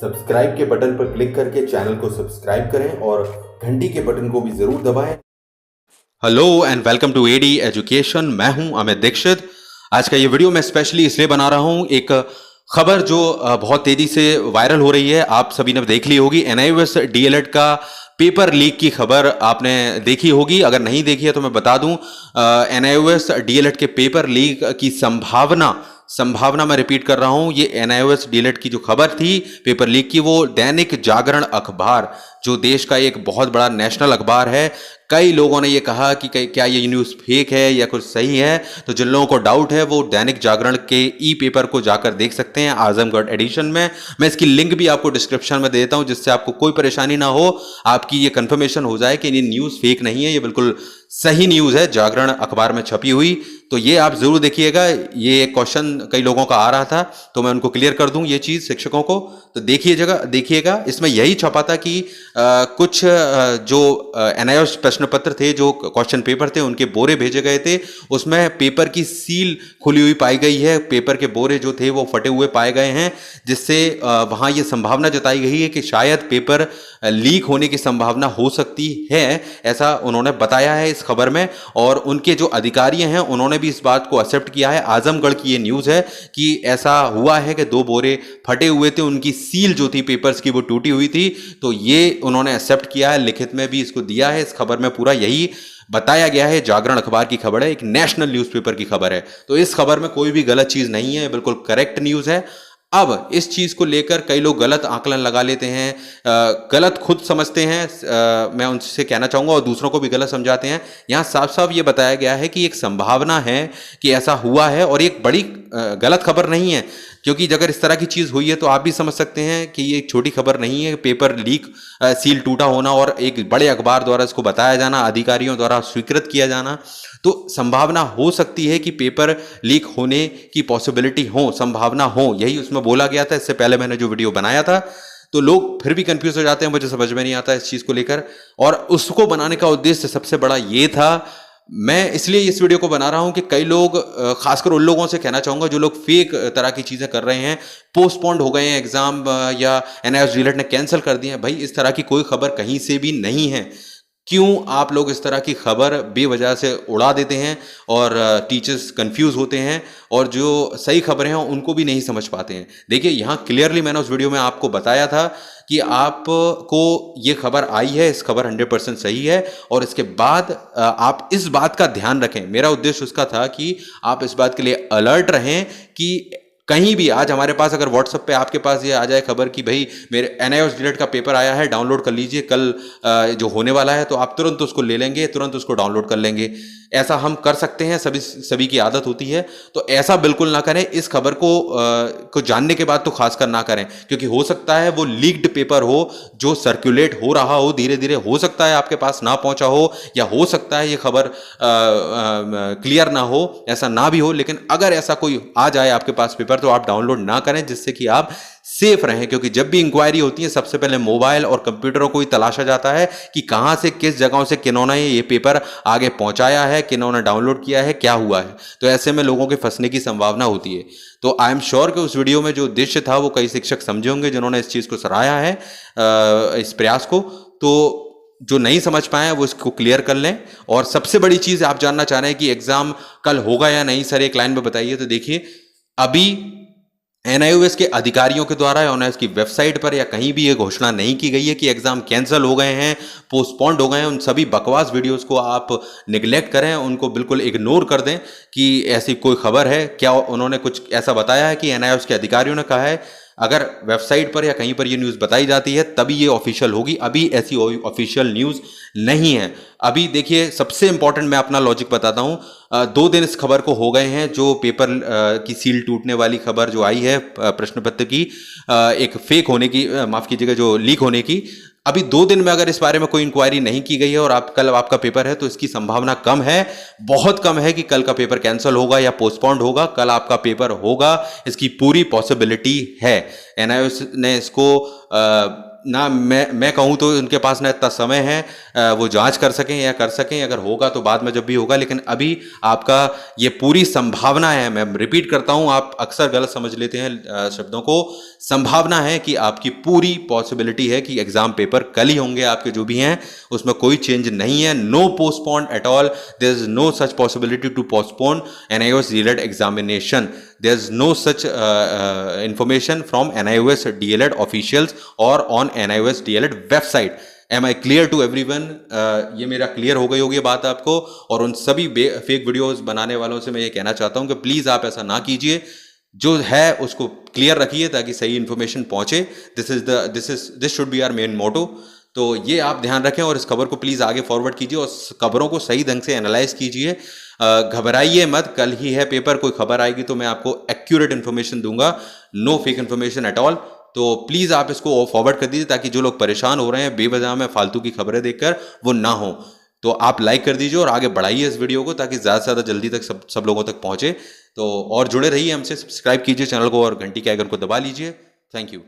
Subscribe के button पर click करके चैनल को सब्सक्राइब करें और घंटी के बटन को भी जरूर दबाएं। Hello and welcome to AD education. मैं हूं अमित दीक्षित। आज का ये वीडियो मैं स्पेशली इसलिए बना रहा हूं, एक खबर जो बहुत तेजी से वायरल हो रही है, आप सभी ने देख ली होगी। एनआईओएस डीएलएड का पेपर लीक की खबर आपने देखी होगी। अगर नहीं देखी है तो मैं बता दूं, एनआईओएस डीएलएड के पेपर लीक की संभावना मैं रिपीट कर रहा हूं। ये एनआईओएस डीएलएड की जो खबर थी पेपर लीक की, वो दैनिक जागरण अखबार, जो देश का एक बहुत बड़ा नेशनल अखबार है, कई लोगों ने ये कहा कि क्या ये न्यूज़ फेक है या कुछ सही है। तो जिन लोगों को डाउट है वो दैनिक जागरण के ई पेपर को जाकर देख सकते हैं, आजमगढ़ एडिशन में। मैं इसकी लिंक भी आपको डिस्क्रिप्शन में देता हूं, जिससे आपको कोई परेशानी ना हो, आपकी ये कंफर्मेशन हो जाए कि ये न्यूज़ फेक नहीं है, ये बिल्कुल सही न्यूज़ है, जागरण अखबार में छपी हुई। तो ये आप जरूर देखिएगा। ये क्वेश्चन कई लोगों का आ रहा था, तो मैं उनको क्लियर कर दूं ये चीज़ शिक्षकों को। तो देखिएगा, इसमें यही छपा था कि कुछ जो एनआईओएस प्रश्न पत्र थे, जो क्वेश्चन पेपर थे, उनके बोरे भेजे गए थे, उसमें पेपर की सील खुली हुई पाई गई है। पेपर के बोरे जो थे वो फटे हुए पाए गए हैं, जिससे वहाँ ये संभावना जताई गई है कि शायद पेपर लीक होने की संभावना हो सकती है, ऐसा उन्होंने बताया है इस खबर में। और उनके जो अधिकारी हैं उन्होंने भी इस बात को एक्सेप्ट किया है। आजमगढ़ की ये न्यूज़ है कि ऐसा हुआ है कि 2 बोरे फटे हुए थे, उनकी सील जो थी पेपर्स की वो टूटी हुई थी। तो ये उन्होंने एक्सेप्ट किया है, लिखित में भी इसको दिया है। इस खबर में पूरा यही बताया गया है। जागरण अखबार की खबर है, एक नेशनल न्यूज़पेपर की खबर है। तो इस खबर में कोई भी गलत चीज़ नहीं है, बिल्कुल करेक्ट न्यूज़ है। अब इस चीज़ को लेकर कई लोग गलत आकलन लगा लेते हैं, गलत खुद समझते हैं। मैं उनसे कहना चाहूँगा, और दूसरों को भी गलत समझाते हैं। यहाँ साफ साफ ये बताया गया है कि एक संभावना है कि ऐसा हुआ है, और एक बड़ी गलत खबर नहीं है। क्योंकि अगर इस तरह की चीज़ हुई है तो आप भी समझ सकते हैं कि ये एक छोटी खबर नहीं है। पेपर लीक, सील टूटा होना और एक बड़े अखबार द्वारा इसको बताया जाना, अधिकारियों द्वारा स्वीकृत किया जाना, तो संभावना हो सकती है कि पेपर लीक होने की पॉसिबिलिटी हो, संभावना हो, यही उसमें बोला गया था। इससे पहले मैंने जो वीडियो बनाया था, तो लोग फिर भी कंफ्यूज हो जाते हैं, मुझे समझ में नहीं आता इस चीज़ को लेकर। और उसको बनाने का उद्देश्य सबसे बड़ा ये था। मैं इसलिए इस वीडियो को बना रहा हूं कि कई लोग, खासकर उन लोगों से कहना चाहूँगा जो लोग फेक तरह की चीज़ें कर रहे हैं, पोस्टपोन्ड हो गए हैं एग्ज़ाम, या एनआईओएस डीएलएड ने कैंसिल कर दिए हैं। भाई, इस तरह की कोई खबर कहीं से भी नहीं है। क्यों आप लोग इस तरह की खबर बेवजह से उड़ा देते हैं और टीचर्स कंफ्यूज होते हैं, और जो सही खबरें हैं उनको भी नहीं समझ पाते हैं। देखिए, यहाँ क्लियरली मैंने उस वीडियो में आपको बताया था कि आपको ये खबर आई है, इस खबर 100% सही है। और इसके बाद आप इस बात का ध्यान रखें। मेरा उद्देश्य उसका था कि आप इस बात के लिए अलर्ट रहें कि कहीं भी आज हमारे पास अगर व्हाट्सएप पे आपके पास ये आ जाए खबर कि भाई मेरे एनआईओएस डीएलएड का पेपर आया है, डाउनलोड कर लीजिए, कल जो होने वाला है, तो आप तुरंत उसको ले लेंगे, तुरंत उसको डाउनलोड कर लेंगे। ऐसा हम कर सकते हैं, सभी की आदत होती है। तो ऐसा बिल्कुल ना करें। इस खबर को जानने के बाद तो खासकर ना करें, क्योंकि हो सकता है वो लीक्ड पेपर हो, जो सर्कुलेट हो रहा हो धीरे धीरे, हो सकता है आपके पास ना पहुंचा हो, या हो सकता है ये खबर क्लियर ना हो, ऐसा ना भी हो। लेकिन अगर ऐसा कोई आ जाए आपके पास पेपर, तो आप डाउनलोड ना करें, जिससे कि आप सेफ रहें। क्योंकि जब भी इंक्वायरी होती है, सबसे पहले मोबाइल और कंप्यूटरों को ही तलाशा जाता है कि कहां से, किस जगहों से किन्होंने ये पेपर आगे पहुंचाया है, किन्होंने डाउनलोड किया है, क्या हुआ है। तो ऐसे में लोगों के फंसने की संभावना होती है। तो आई एम श्योर कि उस वीडियो में जो उद्देश्य था वो कई शिक्षक समझे होंगे, जिन्होंने इस चीज़ को सराहा है, इस प्रयास को। तो जो नहीं समझ पाए वो इसको क्लियर कर लें। और सबसे बड़ी चीज़ आप जानना चाह रहे हैं कि एग्ज़ाम कल होगा या नहीं सर, एक लाइन में बताइए। तो देखिए, अभी एनआईओएस के अधिकारियों के द्वारा या एनआईओएस की वेबसाइट पर या कहीं भी ये घोषणा नहीं की गई है कि एग्जाम कैंसिल हो गए हैं, पोस्टपोन्ड हो गए हैं। उन सभी बकवास वीडियोस को आप निगलेक्ट करें, उनको बिल्कुल इग्नोर कर दें कि ऐसी कोई खबर है। क्या उन्होंने कुछ ऐसा बताया है कि एनआईओएस के अधिकारियों ने कहा है? अगर वेबसाइट पर या कहीं पर ये न्यूज़ बताई जाती है तभी ये ऑफिशियल होगी। अभी ऐसी ऑफिशियल न्यूज़ नहीं है। अभी देखिए, सबसे इंपॉर्टेंट मैं अपना लॉजिक बताता हूँ। 2 दिन इस खबर को हो गए हैं, जो पेपर की सील टूटने वाली खबर जो आई है प्रश्न पत्र की, एक फेक होने की, माफ़ कीजिएगा, जो लीक होने की। अभी 2 दिन में अगर इस बारे में कोई इंक्वायरी नहीं की गई है और कल आपका पेपर है, तो इसकी संभावना कम है, बहुत कम है कि कल का पेपर कैंसिल होगा या पोस्टपोन्ड होगा। कल आपका पेपर होगा, इसकी पूरी पॉसिबिलिटी है। एनआईओएस ने इसको ना मैं कहूँ तो उनके पास ना इतना समय है वो जांच कर सकें या कर सकें, अगर होगा तो बाद में जब भी होगा, लेकिन अभी आपका ये पूरी संभावना है, मैं रिपीट करता हूँ, आप अक्सर गलत समझ लेते हैं शब्दों को, संभावना है कि आपकी पूरी पॉसिबिलिटी है कि एग्जाम पेपर कल ही होंगे आपके जो भी हैं, उसमें कोई चेंज नहीं है, no postpone at all, there is no such possibility to postpone NIOS DLED examination, there is no such information from NIOS DLED officials और on NIOS DLED website. Am I clear to everyone? ये मेरा clear हो गई होगी बात आपको। और उन सभी फेक वीडियोस बनाने वालों से मैं ये कहना चाहता हूं कि प्लीज आप ऐसा ना कीजिए, जो है उसको क्लियर रखिए ताकि सही इंफॉर्मेशन पहुंचे। This should be our main motto. तो ये आप ध्यान रखें और इस खबर को प्लीज आगे फॉरवर्ड कीजिए और खबरों को सही ढंग से एनालाइज कीजिए। घबराइए मत, कल ही है पेपर, कोई खबर आएगी तो मैं आपको एक्यूरेट इन्फॉर्मेशन दूंगा, no fake information at all. तो प्लीज आप इसको फॉरवर्ड कर दीजिए ताकि जो लोग परेशान हो रहे हैं बेवजह में फालतू की खबरें देखकर, वो ना हो। तो आप लाइक कर दीजिए और आगे बढ़ाइए इस वीडियो को ताकि ज़्यादा से ज़्यादा जल्दी तक सब लोगों तक पहुंचे। तो और जुड़े रहिए हमसे, सब्सक्राइब कीजिए चैनल को और घंटी के आइकन को दबा लीजिए। Thank you.